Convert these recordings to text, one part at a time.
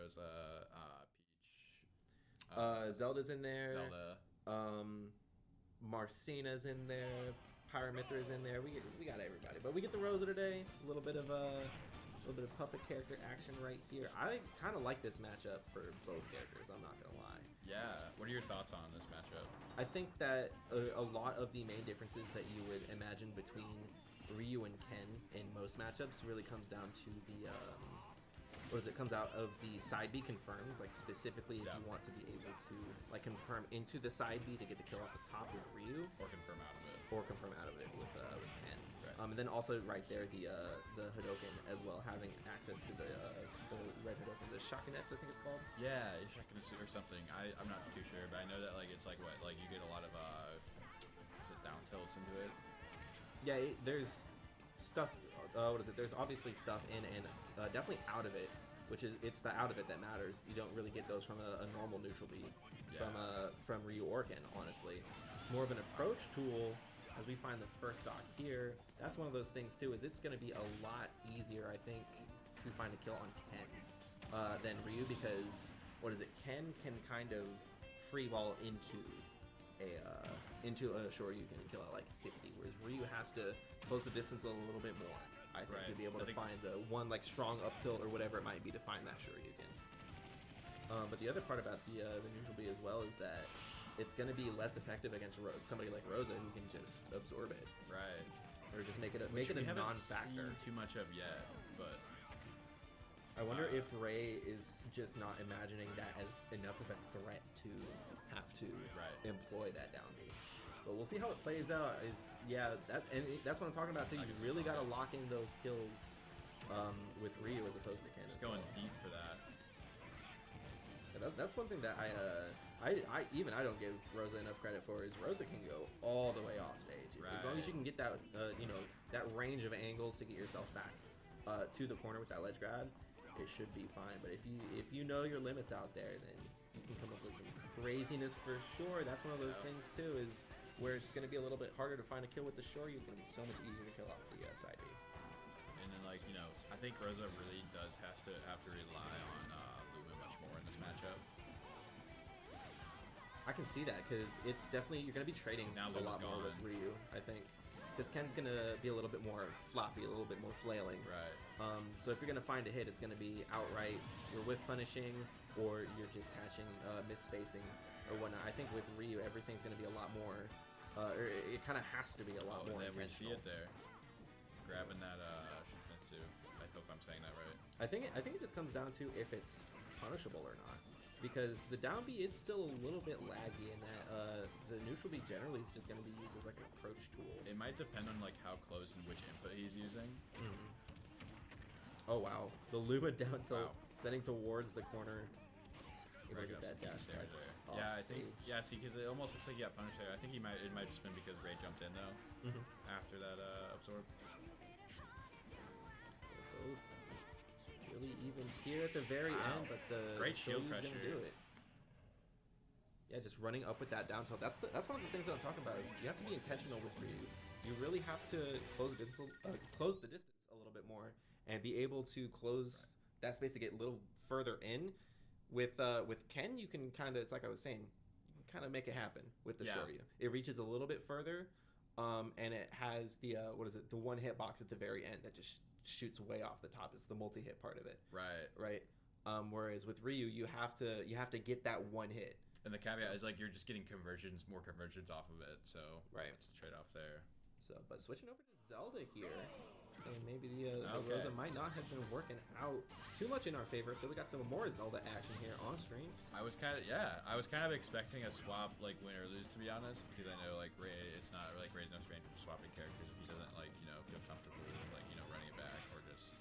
Rosa, Peach, Zelda's in there. Zelda. Marcena's in there. Pyramithra's in there. We got everybody, but we get the Rosa today. A little bit of puppet character action right here. I kind of like this matchup for both characters. I'm not gonna lie. Yeah. What are your thoughts on this matchup? I think that a lot of the main differences that you would imagine between Ryu and Ken in most matchups really comes down to the comes out of the side B confirms, like specifically if you want to be able to like confirm into the side B to get the kill off the top with Ryu, or confirm out of it, with Ken. Right. And then also right there the Hadoken as well, having access to the red Hadoken, the Shakunetsu I think it's called. Yeah, Shakunetsu or something. I'm not too sure, but I know that like it's like what, like you get a lot of is it down tilts into it? Yeah, there's stuff. There's obviously stuff in and definitely out of it, which is it's the out of it that matters. You don't really get those from a normal neutral B, from Ryu or Ken, honestly. It's more of an approach tool. As we find the first stock here, that's one of those things too. Is it's going to be a lot easier, I think, to find a kill on Ken than Ryu, because Ken can kind of free ball into a short you can kill at like 60, whereas Ryu has to close the distance a little bit more, I think, to be able to find the one like strong up tilt or whatever it might be to find that short you can. But the other part about the neutral B as well is that it's going to be less effective against somebody like Rosa who can just absorb it, right? Or just make it a non-factor. Seen too much of yet, but I wonder if Ray is just not imagining that as enough of a threat to have to employ that down B. But we'll see how it plays out. That's what I'm talking about. So you really got to lock in those kills with Ryu as opposed to Ken. Just going deep for that. Yeah, that's one thing that I don't give Rosa enough credit for, is Rosa can go all the way off stage. As long as you can get that that range of angles to get yourself back to the corner with that ledge grab, it should be fine. But if you know your limits out there, then you can come up with some craziness for sure. That's one of those things too, is where it's going to be a little bit harder to find a kill with the short. It's going to be so much easier to kill off the side B. And then I think Rosa really does have to rely on Luma much more in this matchup. I can see that, because it's definitely, you're going to be trading now a lot more with Ryu, I think. Because Ken's going to be a little bit more floppy, a little bit more flailing. Right. So if you're going to find a hit, it's going to be outright you're whiff punishing, or you're just catching misspacing or whatnot. I think with Ryu, everything's going to be a lot more, or it kind of has to be a lot more intentional. We see it there. Grabbing that Shifmitsu. I hope I'm saying that right. I think it just comes down to if it's punishable or not. Because the down B is still a little bit laggy in that the neutral B generally is just going to be used as like an approach tool. It might depend on like how close and which input he's using. Oh wow, the Luma down tilt setting towards the corner. Right, get that dash there. Yeah, I think. Yeah, see, because it almost looks like he got punished there. I think it might just been because Ray jumped in though after that absorb. Really even here at the very end, but the great shield pressure. Do it. Yeah, just running up with that down tilt. That's one of the things that I'm talking about, is you have to be intentional with Ryu. You really have to close the distance a little bit more and be able to close that space to get a little further in. With Ken, you can kind of, it's like I was saying, you can kind of make it happen with the Shoryu. It reaches a little bit further, and it has the the one hit box at the very end that just shoots way off the top. It's the multi-hit part of it. Right. Whereas with Ryu, you have to get that one hit. And the caveat is like you're just getting more conversions off of it. So it's the trade-off there. So, but switching over to Zelda here, saying maybe the Rosa might not have been working out too much in our favor. So we got some more Zelda action here on stream. I was kind of expecting a swap, like win or lose, to be honest, because I know like Ray, it's not like Ray's no stranger for swapping characters if he doesn't feel comfortable with running it back or just.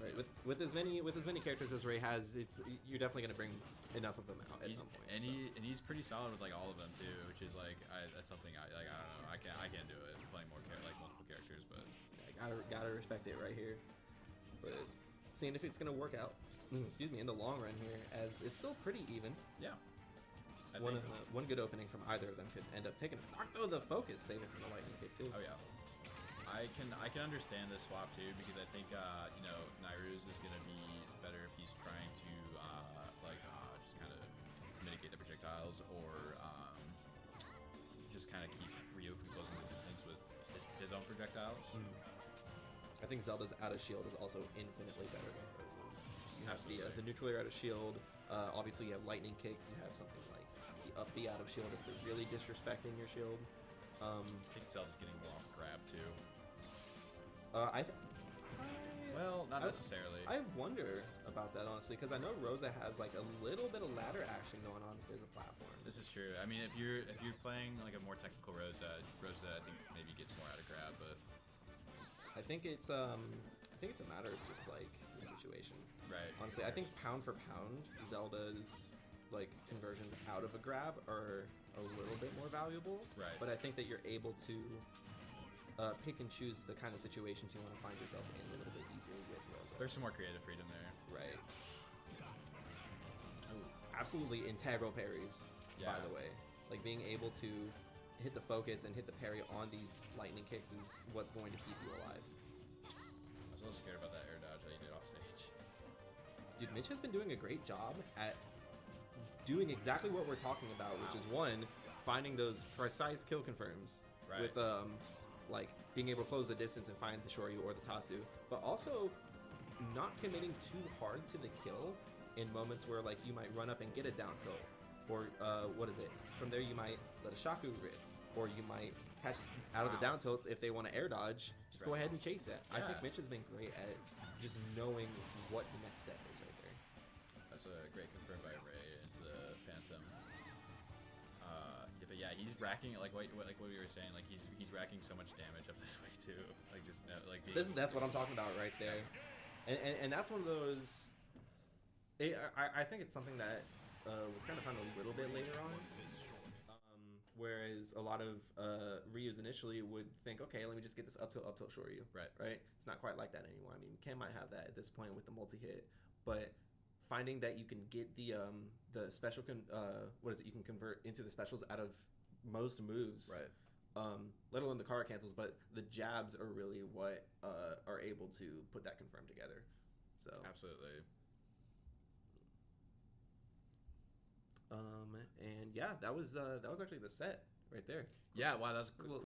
Right, with as many characters as Ray has, you're definitely gonna bring enough of them out at some point. And he's pretty solid with like all of them too, which is like that's something I don't know, I can't do it playing multiple characters, but gotta respect it right here. But seeing if it's gonna work out, in the long run here, as it's still pretty even. Yeah. One good opening from either of them could end up taking a stock, though. The focus saving from the lightning kick too. Oh yeah. I can understand this swap too, because I think Nairu's is gonna be better if he's trying to projectiles. I think Zelda's out of shield is also infinitely better than Rose's. You have Absolutely. the neutral air out of shield. Obviously, you have lightning kicks. You have something like the up B out of shield if they're really disrespecting your shield. I think Zelda's getting more off grab too. Well, not necessarily. I wonder about that honestly, because I know Rosa has like a little bit of ladder action going on if there's a platform. This is true. I mean, if you're playing like a more technical Rosa I think maybe gets more out of grab, but I think it's a matter of just like the situation. right. Honestly, I think pound for pound, Zelda's like conversions out of a grab are a little bit more valuable. Right. But I think that you're able to pick and choose the kind of situations you want to find yourself in a little bit easier with Rosa. There's some more creative freedom there. Right. Ooh, absolutely integral parries, by the way. Like being able to hit the focus and hit the parry on these lightning kicks is what's going to keep you alive. I was a little scared about that air dodge that he did off stage. Dude, Mitch has been doing a great job at doing exactly what we're talking about, which is one, finding those precise kill confirms with like being able to close the distance and find the Shoryu or the Tasu, but also not committing too hard to the kill in moments where like you might run up and get a down tilt, or what is it? From there you might let a Shaku rip, or you might catch out of the down tilts if they want to air dodge. Just go ahead and chase it. I think Mitch has been great at just knowing what the next step is right there. That's a great confirm by Ray into the Phantom. Yeah, but yeah, he's racking like what we were saying. Like he's racking so much damage up this way too. Like just like being, that's what I'm talking about right there, and that's one of those. I think it's something that was kind of found a little bit later on. Whereas a lot of Ryus initially would think, okay, let me just get this up tilt Shoryu. Right. It's not quite like that anymore. I mean, Ken might have that at this point with the multi-hit, but finding that you can get the special you can convert into the specials out of most moves. Right. Let alone the car cancels, but the jabs are really what are able to put that confirm together. So absolutely. And yeah, that was actually the set right there. Yeah, wow, that was